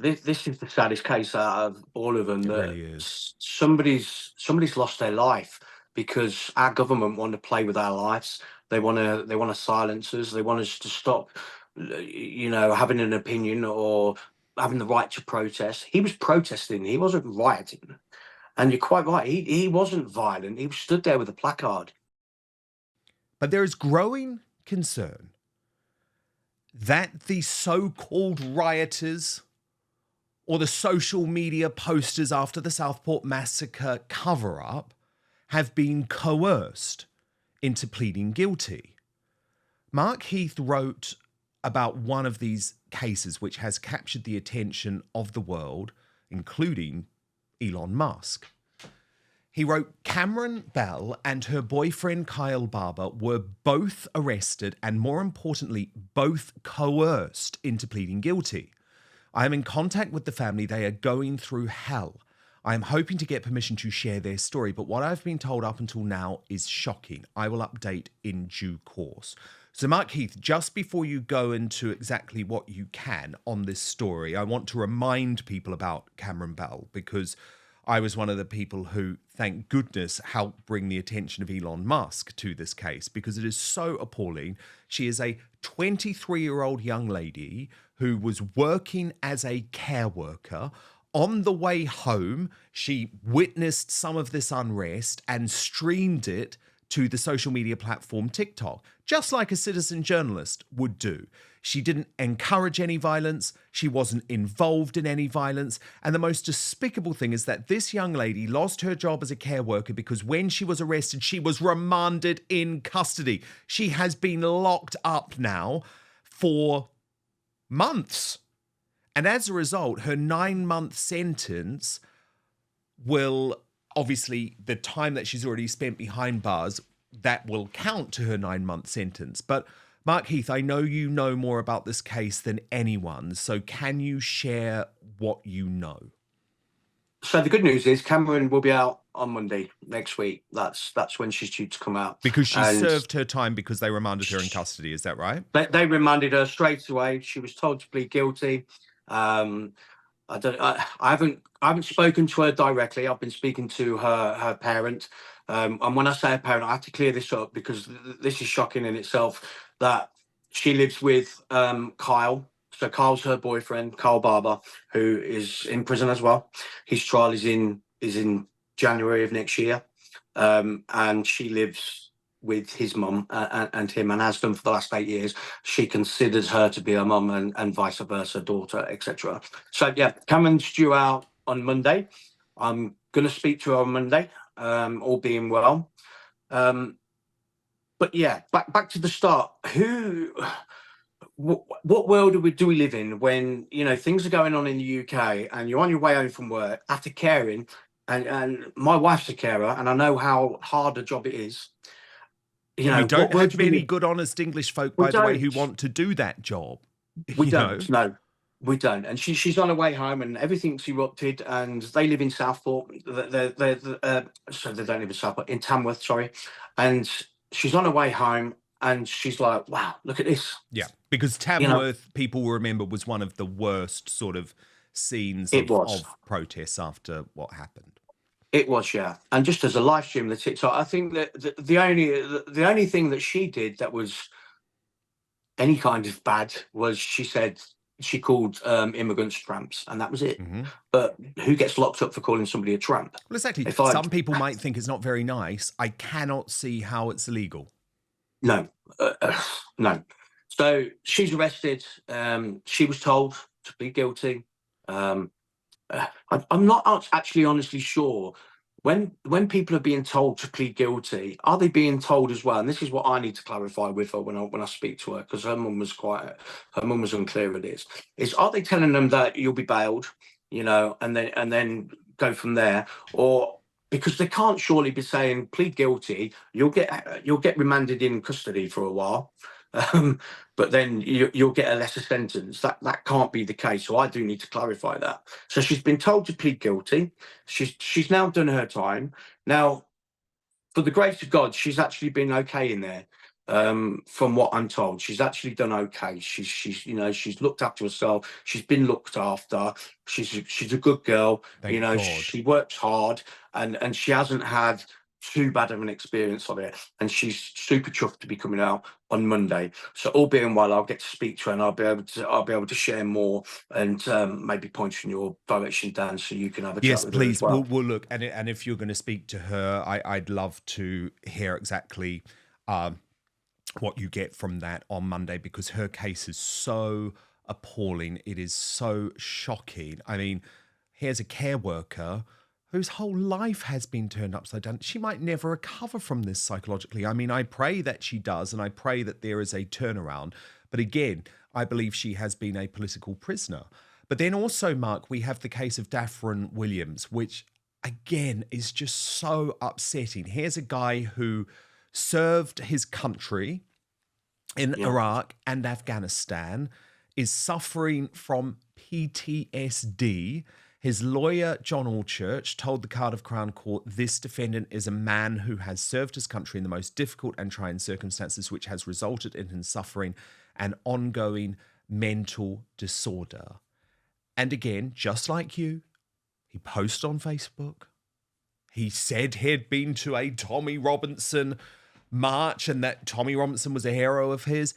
this is the saddest case out of all of them, It that really is. somebody's lost their life because our government want to play with our lives. They want to silence us. They want us to stop, having an opinion or having the right to protest. He was protesting. He wasn't rioting. And you're quite right. He wasn't violent. He stood there with a placard. But there is growing concern that the so-called rioters or the social media posters after the Southport Massacre Cover Up have been coerced into pleading guilty. Mark Heath wrote about one of these cases which has captured the attention of the world, including Elon Musk. He wrote, Cameron Bell and her boyfriend Kyle Barber were both arrested and, more importantly, both coerced into pleading guilty. I am in contact with the family. They are going through hell. I am hoping to get permission to share their story, but what I've been told up until now is shocking. I will update in due course. So, Mark Heath, just before you go into exactly what you can on this story, I want to remind people about Cameron Bell, because I was one of the people who, thank goodness, helped bring the attention of Elon Musk to this case, because it is so appalling. She is a 23-year-old young lady who was working as a care worker. On the way home, she witnessed some of this unrest and streamed it to the social media platform TikTok, just like a citizen journalist would do. She didn't encourage any violence. She wasn't involved in any violence. And the most despicable thing is that this young lady lost her job as a care worker because when she was arrested, she was remanded in custody. She has been locked up now for months. And as a result, her 9-month sentence will, obviously, the time that she's already spent behind bars, that will count to her 9-month sentence. But Mark Heath, I know you know more about this case than anyone, so can you share what you know? So the good news is Cameron will be out on Monday next week. That's when she's due to come out. Because she served her time because they remanded her in custody, is that right? They remanded her straight away. She was told to plead guilty. I haven't spoken to her directly. I've been speaking to her parent. And when I say her parent, I have to clear this up because this is shocking in itself, that she lives with Kyle. So Kyle's her boyfriend, Kyle Barber, who is in prison as well. His trial is in January of next year. And she lives with his mum and him, and has done for the last 8 years. She considers her to be her mum, and vice versa, daughter, etc. So yeah, Cameron's due out on Monday. I'm going to speak to her on Monday, all being well. But yeah, back to the start. What world do we live in when things are going on in the UK and you're on your way home from work after caring, and my wife's a carer, and I know how hard a job it is. We don't have many good, honest English folk, by the way, who want to do that job. We don't. No, we don't. And she's on her way home, and everything's erupted. And they live in Southport. So they don't live in Southport, in Tamworth, sorry. And she's on her way home, and she's like, "Wow, look at this." Yeah, because Tamworth, people will remember, was one of the worst sort of scenes of protests after what happened. It was, yeah. And just as a live stream, the TikTok, I think that the only thing that she did that was any kind of bad was she called immigrants tramps, and that was it. Mm-hmm. But who gets locked up for calling somebody a tramp? Well, exactly. Some people might think it's not very nice. I cannot see how it's illegal. No, no. So she's arrested. She was told to plead guilty. I'm not actually honestly sure when people are being told to plead guilty, are they being told as well? And this is what I need to clarify with her when I speak to her, because her mum was unclear with this. Is, are they telling them that you'll be bailed, and then go from there, or because they can't surely be saying plead guilty, you'll get remanded in custody for a while. But then you'll get a lesser sentence. That can't be the case. So I do need to clarify that. So she's been told to plead guilty. She's now done her time. Now, for the grace of God, she's actually been okay in there. From what I'm told, she's actually done okay. She's you know, she's looked after herself. She's been looked after. She's a good girl. You Thank know, God. she works hard, and she hasn't had too bad of an experience of it. And she's super chuffed to be coming out on Monday. So all being well, I'll get to speak to her, and I'll be able to share more, and maybe point in your direction, Dan, so you can have a chat Yes, with her as please. well. We'll look, and if you're going to speak to her, I'd love to hear exactly what you get from that on Monday, because her case is so appalling. It is so shocking. I mean, here's a care worker whose whole life has been turned upside down. She might never recover from this psychologically. I mean, I pray that she does, and I pray that there is a turnaround. But again, I believe she has been a political prisoner. But then also, Mark, we have the case of Daffron Williams, which again is just so upsetting. Here's a guy who served his country in Yeah. Iraq and Afghanistan, is suffering from PTSD. His lawyer, John Allchurch, told the Cardiff Crown Court this defendant is a man who has served his country in the most difficult and trying circumstances, which has resulted in him suffering an ongoing mental disorder. And again, just like you, he posted on Facebook. He said he'd been to a Tommy Robinson march and that Tommy Robinson was a hero of his.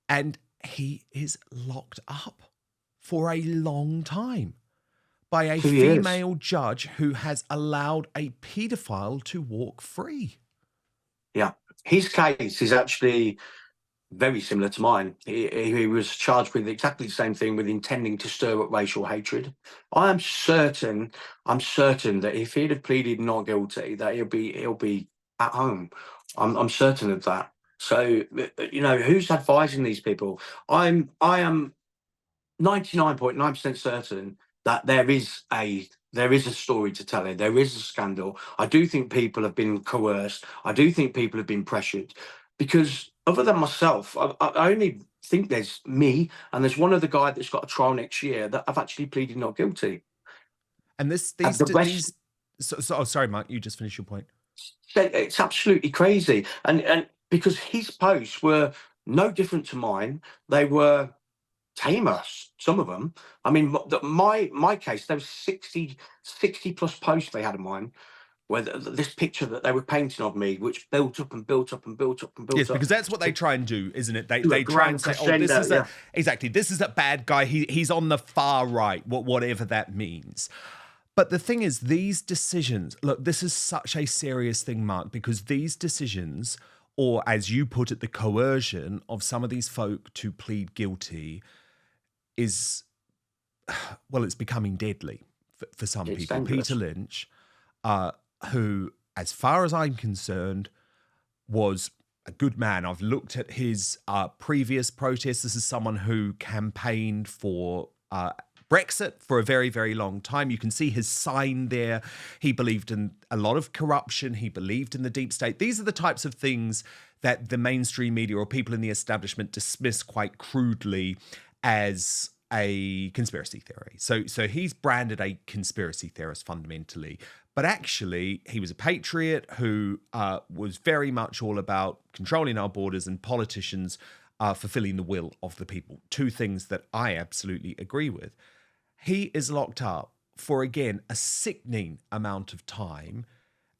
And he is locked up for a long time by a 2 years. female judge who has allowed a paedophile to walk free. Yeah. His case is actually very similar to mine. He was charged with exactly the same thing, with intending to stir up racial hatred. I'm certain that if he'd have pleaded not guilty, that he'll be at home. I'm certain of that. So you know, who's advising these people? I am 99.9% certain that there is a story to tell here. There is a scandal. I do think people have been coerced. I do think people have been pressured, because other than myself, I only think there's me and there's one other guy that's got a trial next year that have actually pleaded not guilty. And oh, sorry, Mark, you just finished your point. It's absolutely crazy. And because his posts were no different to mine, they were tamer, some of them. I mean, my case, there was 60 plus posts they had of mine, where this picture that they were painting of me, which built up and built up and built up and built Yes, up. because that's what they try and do, isn't it? They To a try and grand say, oh, this is crescendo, exactly, this is a bad guy. He's on the far right, whatever that means. But the thing is, these decisions, look, this is such a serious thing, Mark, because these decisions, or as you put it, the coercion of some of these folk to plead guilty is, well, it's becoming deadly for some It's people. dangerous. Peter Lynch, who, as far as I'm concerned, was a good man. I've looked at his previous protests. This is someone who campaigned for Brexit for a very, very long time. You can see his sign there. He believed in a lot of corruption. He believed in the deep state. These are the types of things that the mainstream media or people in the establishment dismiss quite crudely as a conspiracy theory. So he's branded a conspiracy theorist fundamentally. But actually, he was a patriot who was very much all about controlling our borders and politicians fulfilling the will of the people. Two things that I absolutely agree with. He is locked up for, again, a sickening amount of time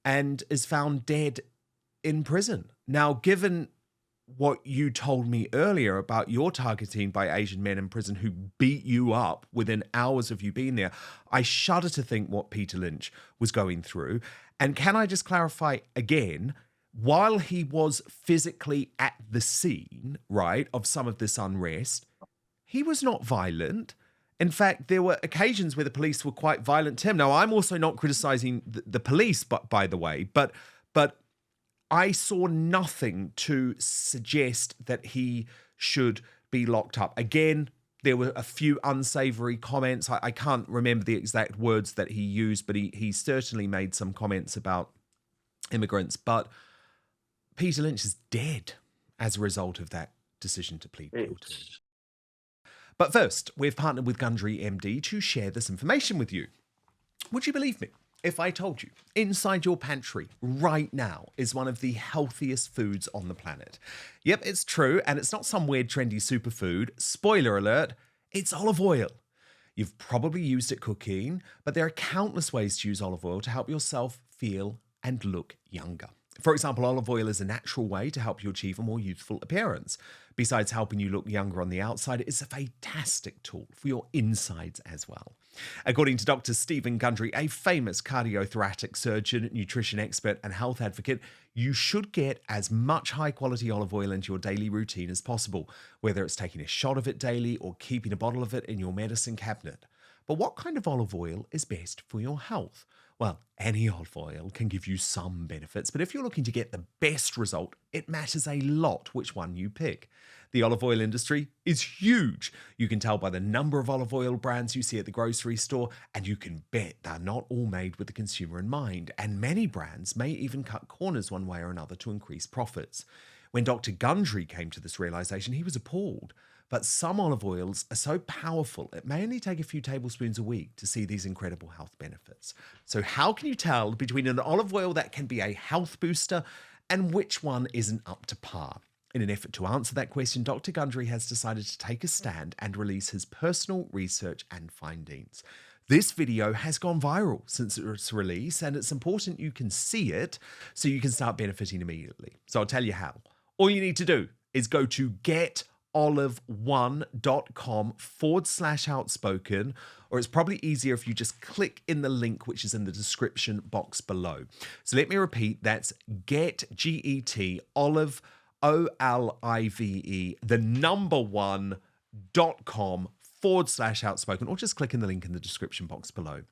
and is found dead in prison. Now, given what you told me earlier about your targeting by Asian men in prison who beat you up within hours of you being there, I shudder to think what Peter Lynch was going through. And can I just clarify again, while he was physically at the scene, right, of some of this unrest, he was not violent. In fact, there were occasions where the police were quite violent to him. Now, I'm also not criticizing the police, by the way, but I saw nothing to suggest that he should be locked up. Again, there were a few unsavory comments. I can't remember the exact words that he used, but he certainly made some comments about immigrants. But Peter Lynch is dead as a result of that decision to plead guilty. But first, we've partnered with Gundry MD to share this information with you. Would you believe me? if I told you inside your pantry right now is one of the healthiest foods on the planet? Yep, it's true, and it's not some weird trendy superfood. Spoiler alert, it's olive oil. You've probably used it cooking, but there are countless ways to use olive oil to help yourself feel and look younger. For example, olive oil is a natural way to help you achieve a more youthful appearance. Besides helping you look younger on the outside, it's a fantastic tool for your insides as well. According to Dr. Stephen Gundry, a famous cardiothoracic surgeon, nutrition expert, and health advocate, you should get as much high-quality olive oil into your daily routine as possible, whether it's taking a shot of it daily or keeping a bottle of it in your medicine cabinet. But what kind of olive oil is best for your health? Well, any olive oil can give you some benefits, but if you're looking to get the best result, it matters a lot which one you pick. The olive oil industry is huge. You can tell by the number of olive oil brands you see at the grocery store, and you can bet they're not all made with the consumer in mind. And many brands may even cut corners one way or another to increase profits. When Dr. Gundry came to this realization, he was appalled. But some olive oils are so powerful, it may only take a few tablespoons a week to see these incredible health benefits. So how can you tell between an olive oil that can be a health booster and which one isn't up to par? In an effort to answer that question, Dr. Gundry has decided to take a stand and release his personal research and findings. This video has gone viral since its release, and it's important you can see it so you can start benefiting immediately. So I'll tell you how. All you need to do is go to getolive1.com/outspoken, or it's probably easier if you just click in the link which is in the description box below. So let me repeat, that's olive, OLIVE, the number 1.com/outspoken, or just click in the link in the description box below.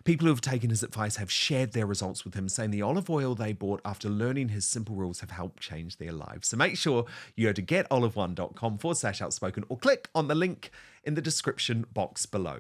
People who have taken his advice have shared their results with him, saying the olive oil they bought after learning his simple rules have helped change their lives. So make sure you go to getolive1.com/outspoken or click on the link in the description box below.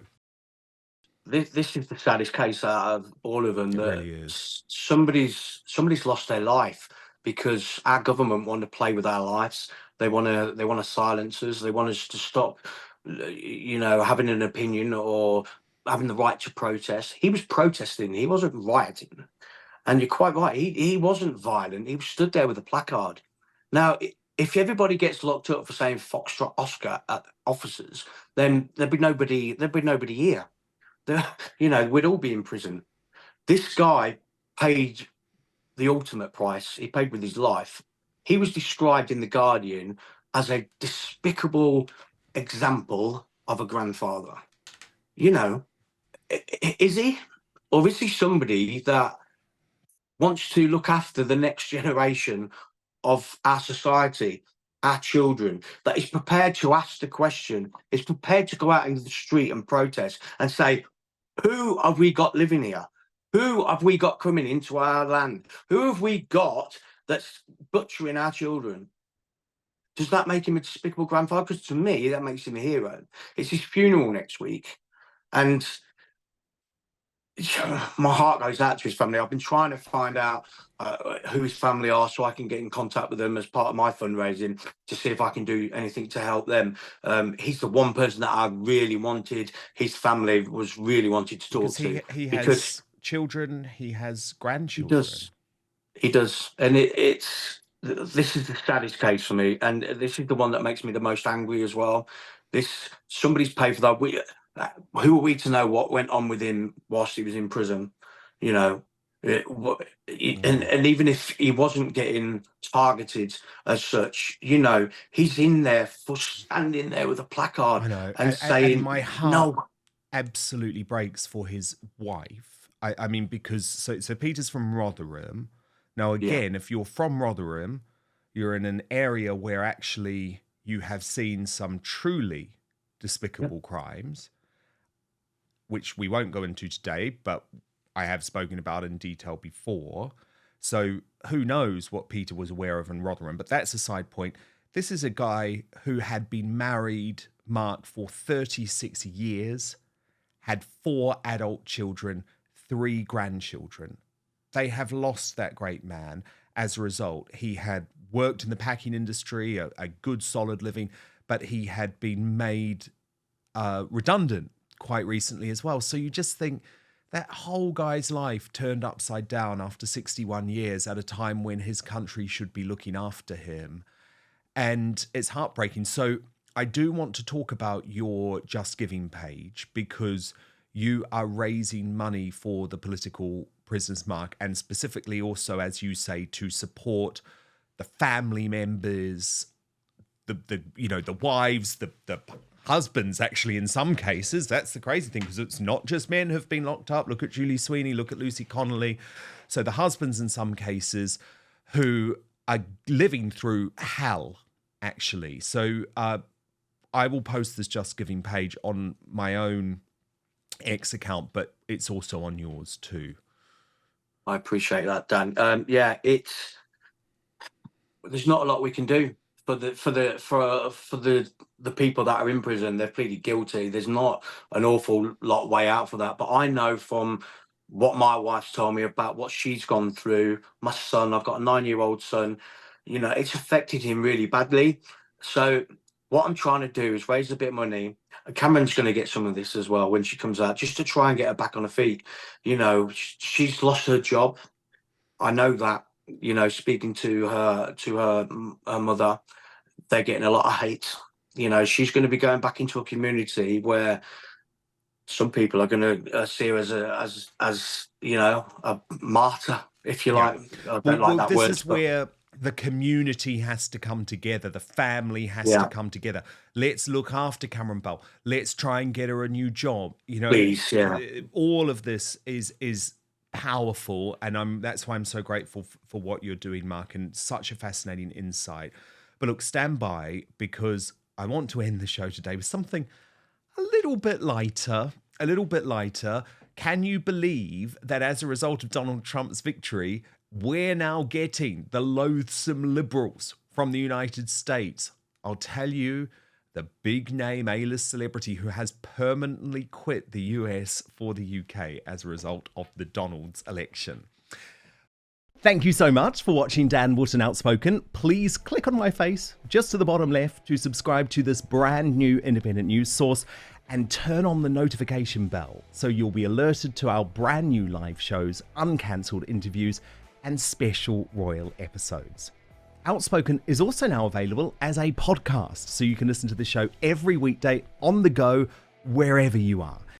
This is the saddest case out of all of them. It That really is. somebody's lost their life because our government want to play with our lives. They want to silence us. They want us to stop, having an opinion or having the right to protest. He was protesting. He wasn't rioting. And you're quite right. He wasn't violent. He was stood there with a placard. Now, if everybody gets locked up for saying Foxtrot Oscar at officers, then there'd be nobody here. We'd all be in prison. This guy paid the ultimate price. He paid with his life. He was described in The Guardian as a despicable example of a grandfather. Is he? Or is he somebody that wants to look after the next generation of our society, our children, that is prepared to ask the question, is prepared to go out into the street and protest and say, who have we got living here? Who have we got coming into our land? Who have we got that's butchering our children? Does that make him a despicable grandfather? Because to me, that makes him a hero. It's his funeral next week. And my heart goes out to his family. I've been trying to find out who his family are so I can get in contact with them as part of my fundraising to see if I can do anything to help them. He's the one person that I really wanted. His family was really wanted to talk to. He because has children, he has grandchildren. He does. And this is the saddest case for me. And this is the one that makes me the most angry as well. Somebody's paid for that. Who are we to know what went on with him whilst he was in prison? And even if he wasn't getting targeted as such, he's in there for standing there with a placard. I know. And saying, and my heart no, absolutely breaks for his wife. I mean, because so Peter's from Rotherham. Now, again, if you're from Rotherham, you're in an area where actually you have seen some truly despicable crimes, which we won't go into today, but I have spoken about in detail before. So who knows what Peter was aware of in Rotherham, but that's a side point. This is a guy who had been married, Mark, for 36 years, had 4 adult children, 3 grandchildren. They have lost that great man. As a result, he had worked in the packing industry, a good solid living, but he had been made redundant quite recently as well. So you just think That whole guy's life turned upside down after 61 years at a time when his country should be looking after him. And it's heartbreaking. So I do want to talk about your Just Giving page, because you are raising money for the political prisoners, Mark, and specifically also, as you say, to support the family members, the wives, the husbands, actually, in some cases. That's the crazy thing, because it's not just men who've been locked up. Look at Julie Sweeney, look at Lucy Connolly. So the husbands, in some cases, who are living through hell, actually. So I will post this Just Giving page on my own X account, but it's also on yours too. I appreciate that, Dan. There's not a lot we can do for the people that are in prison. They've pleaded guilty. There's not an awful lot way out for that. But I know from what my wife's told me about what she's gone through. My son, I've got a 9-year-old son. It's affected him really badly. So what I'm trying to do is raise a bit of money. Cameron's going to get some of this as well when she comes out, just to try and get her back on her feet. She's lost her job. I know that. Speaking to her mother, they're getting a lot of hate. She's going to be going back into a community where some people are going to see her as a martyr, if you like. I don't like that word. This is where the community has to come together. The family has to come together. Let's look after Cameron Bell. Let's try and get her a new job. Please, yeah. All of this is powerful, and that's why I'm so grateful for what you're doing, Mark, and such a fascinating insight. But look, stand by, because I want to end the show today with something a little bit lighter. Can you believe that as a result of Donald Trump's victory, we're now getting the loathsome liberals from the United States? I'll tell you, the big name A-list celebrity who has permanently quit the US for the UK as a result of the Donald's election. Thank you so much for watching Dan Wootton Outspoken. Please click on my face just to the bottom left to subscribe to this brand new independent news source, and turn on the notification bell so you'll be alerted to our brand new live shows, uncancelled interviews, and special royal episodes. Outspoken is also now available as a podcast, so you can listen to the show every weekday on the go, wherever you are.